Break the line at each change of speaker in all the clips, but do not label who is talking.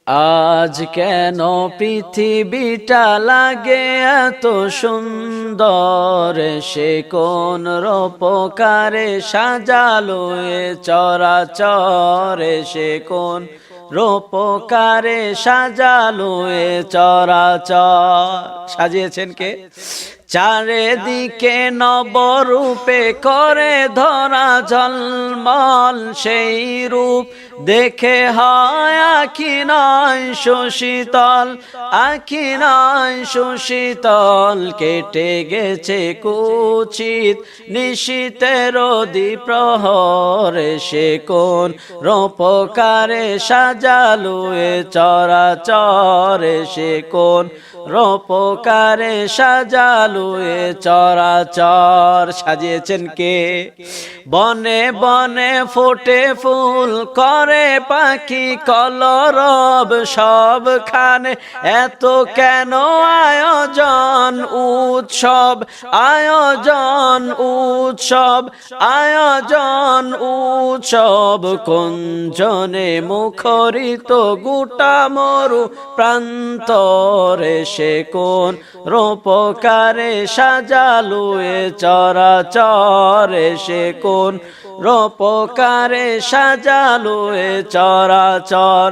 আজ কেন পৃথিবীটা লাগে এত সুন্দর, সে কোন রূপকারে সাজালো এ চরাচর, সে কোন রূপকারে সাজালো এ চরাচর। সাজিয়েছেন কে? চারিদিকে নবরূপে করে ধরা ঝলমল, সেই রূপ দেখে হয় আখি নয় সুশীতল, আখি নয় সুশীতল। কেটে গেছে কুচিত নিশীতের দ্বিপ্রহর, সে কোন রূপকারে সাজালো এ চরাচর, সে কোন রূপকারে সাজালো এ চরাচর। সাজিয়েছেন কে? বনে বনে ফোটে ফুল করে পাখি কলরব, সবখানে এত কেন আয়োজন উৎসব, আয়োজন উৎসব, আয়োজন উৎসব। কুঞ্জনে মুখরিত গোটা মরু প্রান্তরে, সে কোন রূপকারে সাজালো এ চরাচর, সে কোন রূপকারে সাজালো এ চরাচর।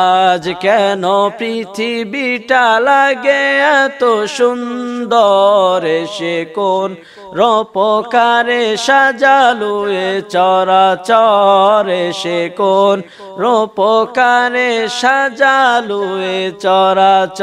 আজ কেন পৃথিবীটা লাগে এত সুন্দর, সে কোন রূপকারে সাজালো এ চরাচর, সে কোন রূপকারে সাজালো এ চরাচর।